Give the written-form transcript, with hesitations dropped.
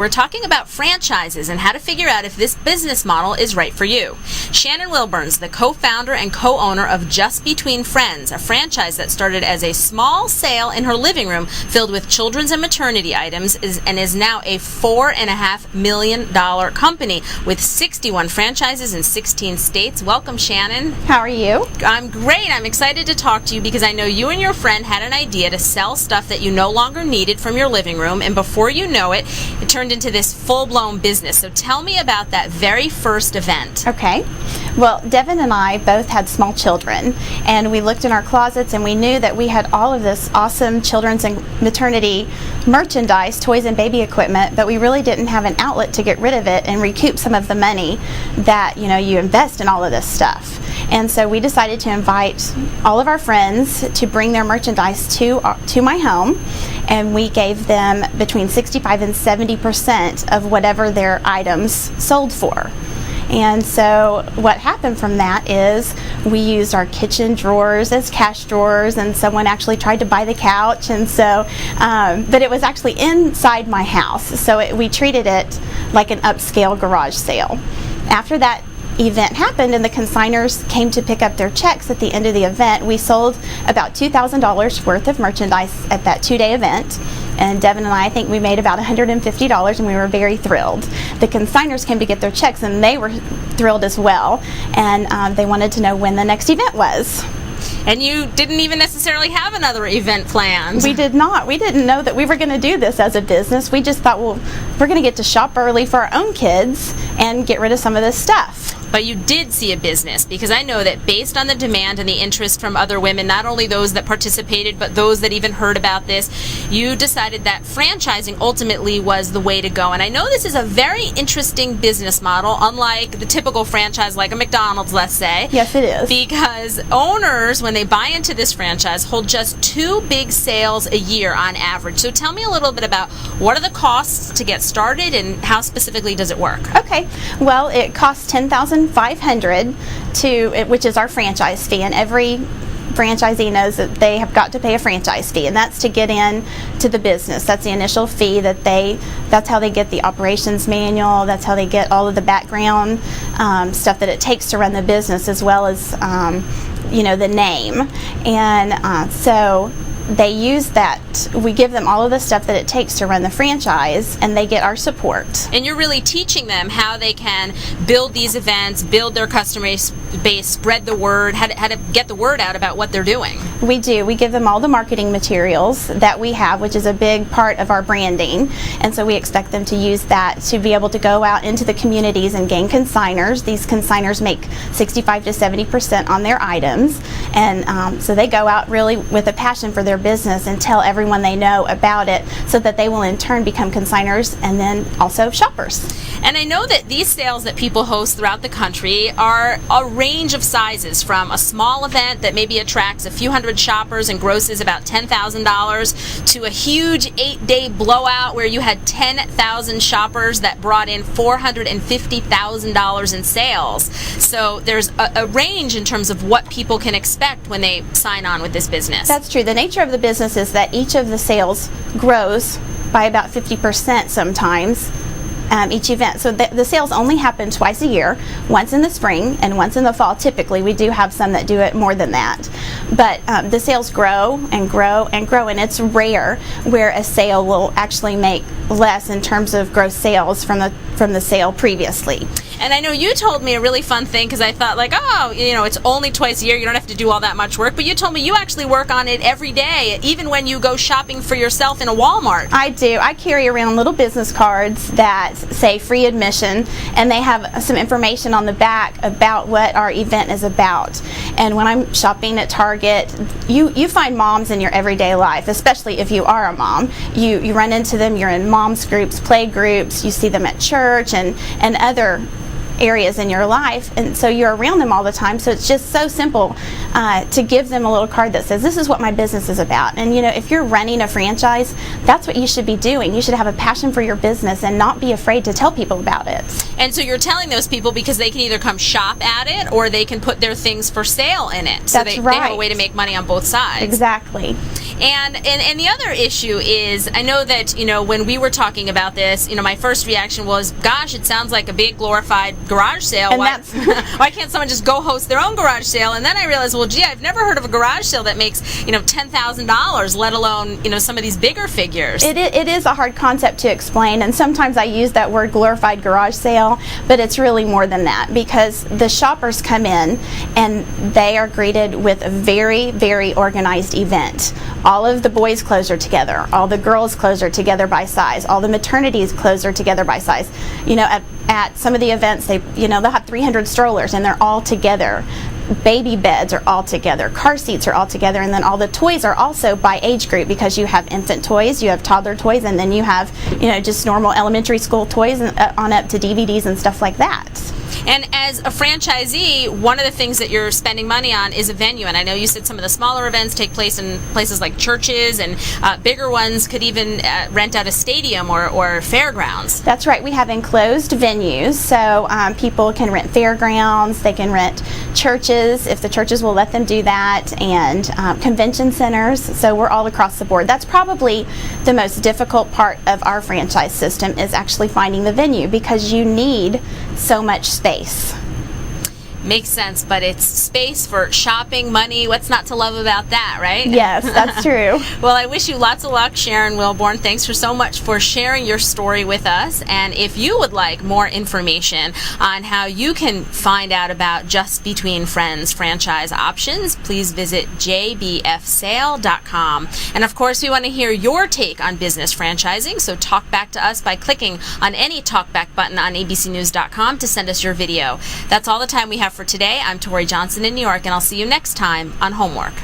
We're talking about franchises and how to figure out if this business model is right for you. Shannon Wilburns, the co-founder and co-owner of Just Between Friends, a franchise that started as a small sale in her living room filled with children's and maternity items, and is now a $4.5 million company with 61 franchises in 16 states. Welcome, Shannon. How are you? I'm great. I'm excited to talk to you because I know you and your friend had an idea to sell stuff that you no longer needed from your living room, and before you know it, it turned into this full-blown business. So tell me about that very first event. Okay. Well, Devin and I both had small children, and we looked in our closets and we knew that we had all of this awesome children's and maternity merchandise, toys and baby equipment, but we really didn't have an outlet to get rid of it and recoup some of the money that, you invest in all of this stuff. And so we decided to invite all of our friends to bring their merchandise to my home, and we gave them between 65 and 70% of whatever their items sold for. And so what happened from that is we used our kitchen drawers as cash drawers, and someone actually tried to buy the couch, and so but it was actually inside my house, so we treated it like an upscale garage sale. After that event happened and the consigners came to pick up their checks at the end of the event, we sold about $2,000 worth of merchandise at that 2-day event. And Devin and I think we made about $150, and we were very thrilled. The consigners came to get their checks, and they were thrilled as well, and they wanted to know when the next event was. And you didn't even necessarily have another event planned. We did not. We didn't know that we were going to do this as a business. We just thought, well, we're going to get to shop early for our own kids and get rid of some of this stuff. But you did see a business, because I know that based on the demand and the interest from other women, not only those that participated, but those that even heard about this, you decided that franchising ultimately was the way to go. And I know this is a very interesting business model, unlike the typical franchise like a McDonald's, let's say. Yes, it is. Because owners, when they buy into this franchise, hold just 2 big sales a year on average. So tell me a little bit about what are the costs to get started and how specifically does it work? Okay. Well, it costs $10,500 which is our franchise fee, and every franchisee knows that they have got to pay a franchise fee, and that's to get in to the business. That's the initial fee that's how they get the operations manual, that's how they get all of the background stuff that it takes to run the business, as well as the name. And so they use that. We give them all of the stuff that it takes to run the franchise, and they get our support. And you're really teaching them how they can build these events, build their customer base, spread the word, how to get the word out about what they're doing. We do. We give them all the marketing materials that we have, which is a big part of our branding, and so we expect them to use that to be able to go out into the communities and gain consigners. These consigners make 65 to 70% on their items, and so they go out really with a passion for their business and tell everyone they know about it, so that they will in turn become consigners and then also shoppers. And I know that these sales that people host throughout the country are a range of sizes, from a small event that maybe attracts a few hundred shoppers and grosses about $10,000 to a huge 8-day blowout where you had 10,000 shoppers that brought in $450,000 in sales. So there's a range in terms of what people can expect when they sign on with this business. That's true. The nature of the business is that each of the sales grows by about 50% sometimes. Each event. So the sales only happen twice a year, once in the spring and once in the fall. Typically, we do have some that do it more than that. But the sales grow and grow and grow, and it's rare where a sale will actually make less in terms of gross sales from the sale previously. And I know you told me a really fun thing, because I thought it's only twice a year, you don't have to do all that much work, but you told me you actually work on it every day, even when you go shopping for yourself in a Walmart. I do. I carry around little business cards that say free admission, and they have some information on the back about what our event is about. And when I'm shopping at Target, you find moms in your everyday life, especially if you are a mom. You run into them, you're in moms groups, play groups, you see them at church and other areas in your life, and so you're around them all the time. So it's just so simple to give them a little card that says, this is what my business is about. And if you're running a franchise, that's what you should be doing. You should have a passion for your business and not be afraid to tell people about it. And so you're telling those people because they can either come shop at it or they can put their things for sale in it. So That's they right. have a way to make money on both sides. Exactly. And the other issue is, I know that, when we were talking about this, my first reaction was, gosh, it sounds like a big glorified garage sale. And why can't someone just go host their own garage sale? And then I realized, well, gee, I've never heard of a garage sale that makes, $10,000, let alone, some of these bigger figures. It is a hard concept to explain, and sometimes I use that word glorified garage sale, but it's really more than that, because the shoppers come in and they are greeted with a very, very organized event. All of the boys' clothes are together, all the girls' clothes are together by size, all the maternities' clothes are together by size. At some of the events, they'll have 300 strollers and they're all together. Baby beds are all together, car seats are all together, and then all the toys are also by age group, because you have infant toys, you have toddler toys, and then you have just normal elementary school toys on up to DVDs and stuff like that. And as a franchisee, one of the things that you're spending money on is a venue. And I know you said some of the smaller events take place in places like churches, and bigger ones could even rent out a stadium or fairgrounds. That's right. We have enclosed venues, so people can rent fairgrounds, they can rent churches, if the churches will let them do that, and convention centers. So we're all across the board. That's probably the most difficult part of our franchise system, is actually finding the venue, because you need so much space. Makes sense, but it's space for shopping, money. What's not to love about that, right? Yes, that's true. Well, I wish you lots of luck, Sharon Wilborn. Thanks so much for sharing your story with us. And if you would like more information on how you can find out about Just Between Friends franchise options, please visit jbfsale.com. And of course, we want to hear your take on business franchising, so talk back to us by clicking on any talkback button on abcnews.com to send us your video. That's all the time we have for today. I'm Tori Johnson in New York, and I'll see you next time on Homework.